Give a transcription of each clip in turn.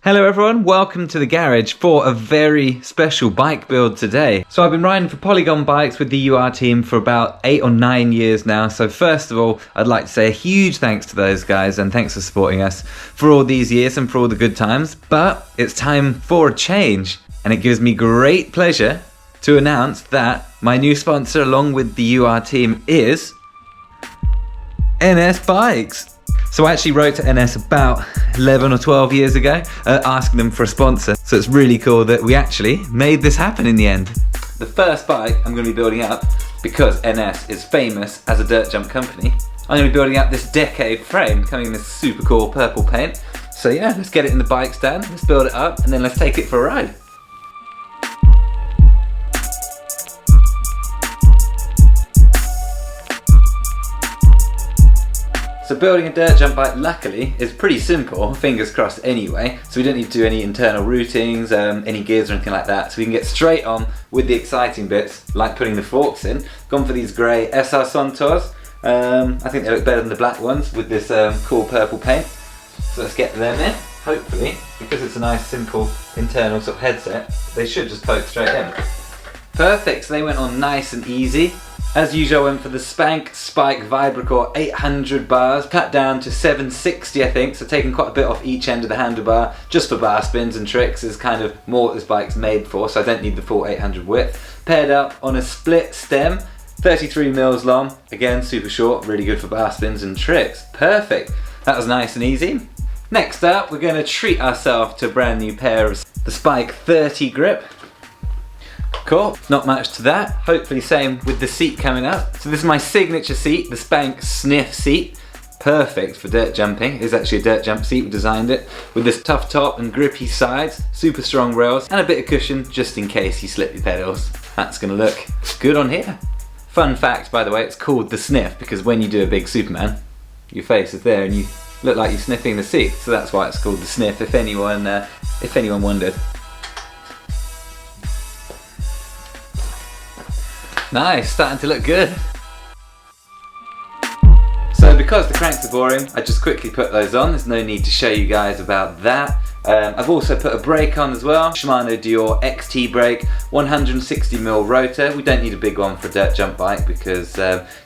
Hello everyone, welcome to the garage for a very special bike build today. So I've been riding for Polygon bikes with the UR team for about 8 or 9 years now. So first of all, I'd like to say a huge thanks to those guys and thanks for supporting us for all these years and for all the good times. But it's time for a change, and it gives me great pleasure to announce that my new sponsor along with the UR team is NS Bikes. So I actually wrote to NS about 11 or 12 years ago asking them for a sponsor. So it's really cool that we actually made this happen in the end. The first bike I'm going to be building up, because NS is famous as a dirt jump company, I'm going to be building up this Decade frame coming in this super cool purple paint. So yeah, let's get it in the bike stand, let's build it up, and then let's take it for a ride. So building a dirt jump bike, luckily, is pretty simple, fingers crossed anyway, so we don't need to do any internal routings, any gears or anything like that, so we can get straight on with the exciting bits, like putting the forks in. Gone for these grey SR Sontours. I think they look better than the black ones with this cool purple paint. So let's get them in. Hopefully, because it's a nice simple internal sort of headset, they should just poke straight in. Perfect, so they went on nice and easy. As usual, I went for the Spank Spike Vibracore 800 bars, cut down to 760 I think, so taking quite a bit off each end of the handlebar, just for bar spins and tricks is kind of more what this bike's made for, so I don't need the full 800 width. Paired up on a split stem, 33 mils long, again super short, really good for bar spins and tricks. Perfect, that was nice and easy. Next up, we're going to treat ourselves to a brand new pair of the Spike 30 grip. Cool, not much to that. Hopefully same with the seat coming up. So this is my signature seat, the Spank Sniff seat. Perfect for dirt jumping. It's actually a dirt jump seat, we designed it. With this tough top and grippy sides, super strong rails, and a bit of cushion just in case you slip your pedals. That's gonna look good on here. Fun fact, by the way, it's called the Sniff because when you do a big Superman, your face is there and you look like you're sniffing the seat. So that's why it's called the Sniff, if anyone wondered. Nice, starting to look good. So because the cranks are boring, I just quickly put those on. There's no need to show you guys about that. I've also put a brake on as well. Shimano Dior XT brake, 160mm rotor. We don't need a big one for a dirt jump bike because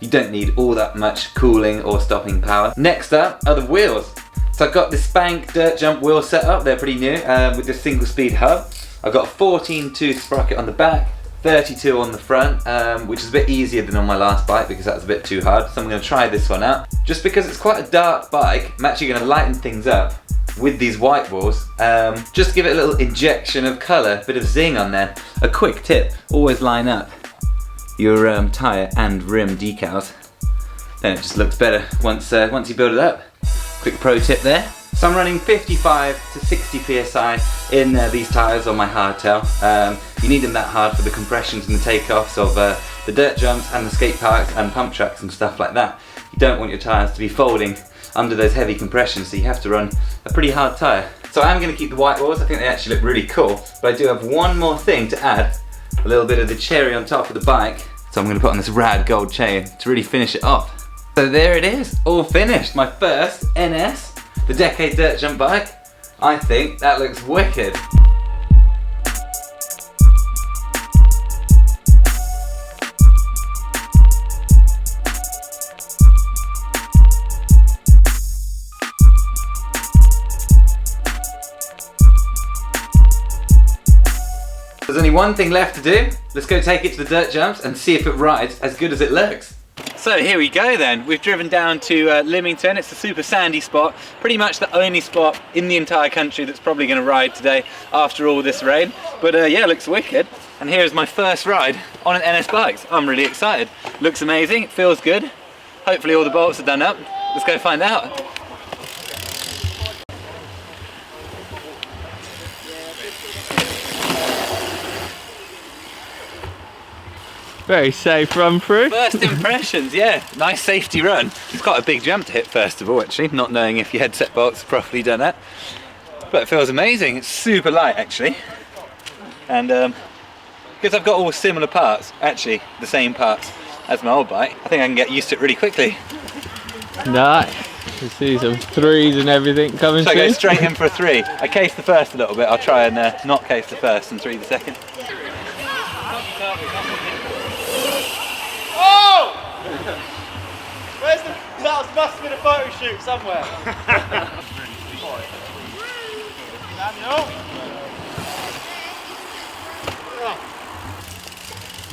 you don't need all that much cooling or stopping power. Next up are the wheels. So I've got the Spank dirt jump wheel set up. They're pretty new with this single speed hub. I've got a 14 tooth sprocket on the back, 32 on the front, which is a bit easier than on my last bike because that was a bit too hard, so I'm going to try this one out. Just because it's quite a dark bike, I'm actually going to lighten things up with these white walls, just give it a little injection of colour, a bit of zing on there. A quick tip, always line up your tyre and rim decals, then it just looks better once you build it up. Quick pro tip there. So I'm running 55 to 60 psi in these tyres on my hardtail. You need them that hard for the compressions and the takeoffs of the dirt jumps and the skate parks and pump tracks and stuff like that. You don't want your tyres to be folding under those heavy compressions, so you have to run a pretty hard tyre. So I am going to keep the white walls, I think they actually look really cool, but I do have one more thing to add, a little bit of the cherry on top of the bike. So I'm going to put on this rad gold chain to really finish it off. So there it is, all finished. My first NS, the Decade dirt jump bike. I think that looks wicked. There's only one thing left to do. Let's go take it to the dirt jumps and see if it rides as good as it looks. So here we go then, we've driven down to Lymington. It's a super sandy spot, pretty much the only spot in the entire country that's probably going to ride today after all this rain. But yeah, it looks wicked. And here's my first ride on an NS bike. I'm really excited. Looks amazing, it feels good. Hopefully all the bolts are done up. Let's go find out. Very safe run through. First impressions, yeah, nice safety run. It's quite a big jump to hit first of all actually, not knowing if your headset bolts have properly done that. But it feels amazing, it's super light actually. And because I've got all similar parts, actually the same parts as my old bike, I think I can get used to it really quickly. Nice. You see some threes and everything coming So I go soon. straight in for a 3. I case the first a little bit. I'll try and not case the first and 3 the second. Oh! Where's the... That must have been a photo shoot somewhere.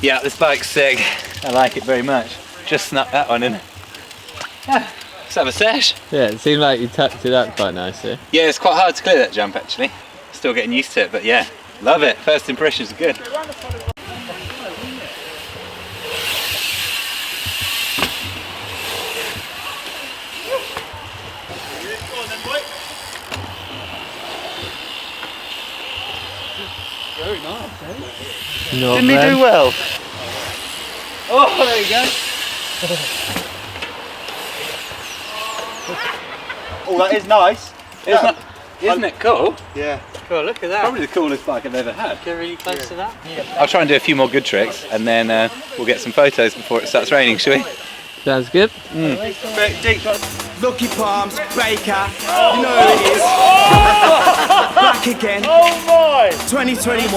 Yeah, this bike's sick. I like it very much. Just snuck that one in. Yeah, let's have a sesh. Yeah, it seemed like you tucked it up quite nicely. Yeah, it's quite hard to clear that jump actually. Still getting used to it, but yeah, love it. First impressions are good. Very nice, eh? Didn't he do well? Oh, there you go. Oh, that is nice. Isn't it cool? Yeah. Cool, look at that. Probably the coolest bike I've ever had. Get really close to that. I'll try and do a few more good tricks and then we'll get some photos before it starts raining, shall we? Sounds good. Lucky Palmz, Baker, you know who it is. Back again, Oh my! 2021.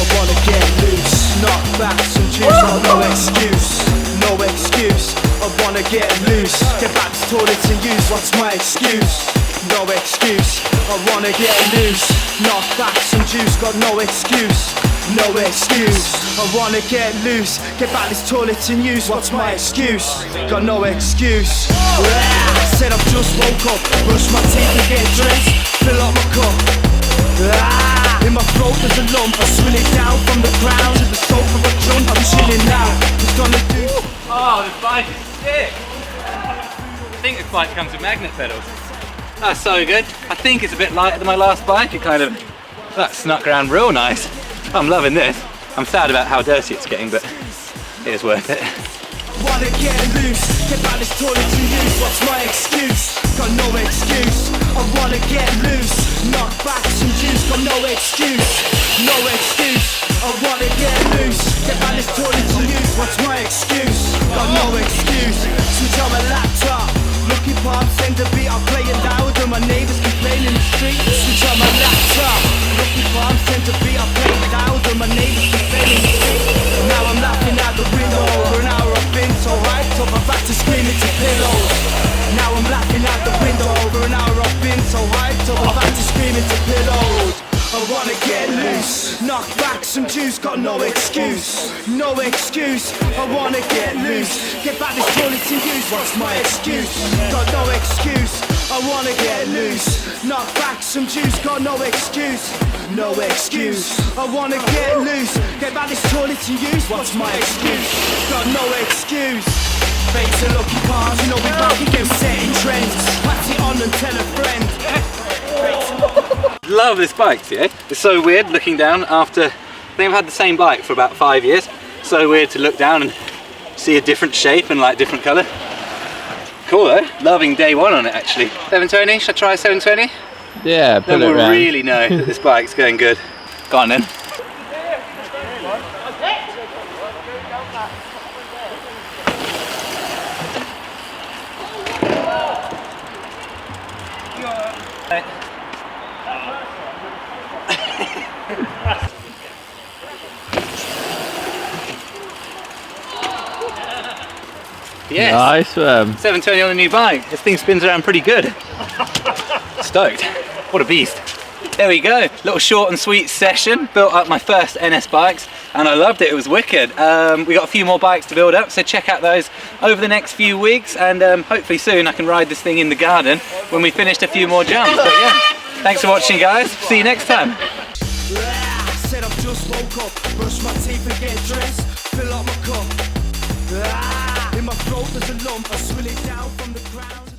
I wanna get loose, knock back some juice, no excuse, no excuse. I wanna get loose, get back to toilet and use, what's my excuse? No excuse, I wanna get loose, knock back some juice, got no excuse. No excuse, I wanna get loose, get back this toilet and use, what's my excuse? Got no excuse. Said I've just woke up, brush my teeth and get dressed, fill up my cup. In my throat there's a lump, I swill it down from the ground to the sofa I jump, I'm chilling now, it's gonna do. Oh, this bike is sick! I think this bike comes with magnet pedals. That's so good. I think it's a bit lighter than my last bike. It kind of, that snuck around real nice. I'm loving this. I'm sad about how dirty it's getting, but it is worth it. Wanna get loose, get back this toilet to use, what's my excuse? Got no excuse, I wanna get loose, knock back some juice, got no excuse, no excuse. I wanna get loose, get back this toilet to use, what's my excuse? Got no excuse, switch on my laptop, Lucky Palmz send a beat, I'm playing loud and my neighbours complain in the street. Switch on my laptop, Lucky Palmz send a beat, I'm playing loud and my neighbours complain in the street. Now I'm laughing out the window, for an hour I've been so hyped up, I've had to scream into pillows. Now I'm laughing out the window, for an hour I've been so hyped up, I've had to scream into pillows. I wanna get loose, knock back some juice, got no excuse, no excuse. I wanna get loose, get back this toilet to use, what's my excuse? Got no excuse, I wanna get loose, knock back some juice, got no excuse, no excuse. I wanna get loose, get back this toilet to use, what's my excuse? Got no excuse. Face a Lucky Palmz, you know we back again setting trends, pass it on and tell a friend. Love this bike, yeah? It's so weird looking down after, I think I've had the same bike for about 5 years. So weird to look down and see a different shape and like different colour. Cool though, loving day one on it actually. 720, should I try 720? Yeah, put Then it we'll round. really know that this bike's going good. Go on then. Yes, Nice one. 720 on the new bike. This thing spins around pretty good. Stoked. What a beast. There we go. Little short and sweet session. Built up my first NS bikes and I loved it. It was wicked. We got a few more bikes to build up, so check out those over the next few weeks and hopefully soon I can ride this thing in the garden when we finished a few more jumps. But yeah, thanks for watching guys. See you next time. Said I've just woke up, brush my teeth and get dressed, fill up my cup. In my throat there's a lump, I swill it down from the ground.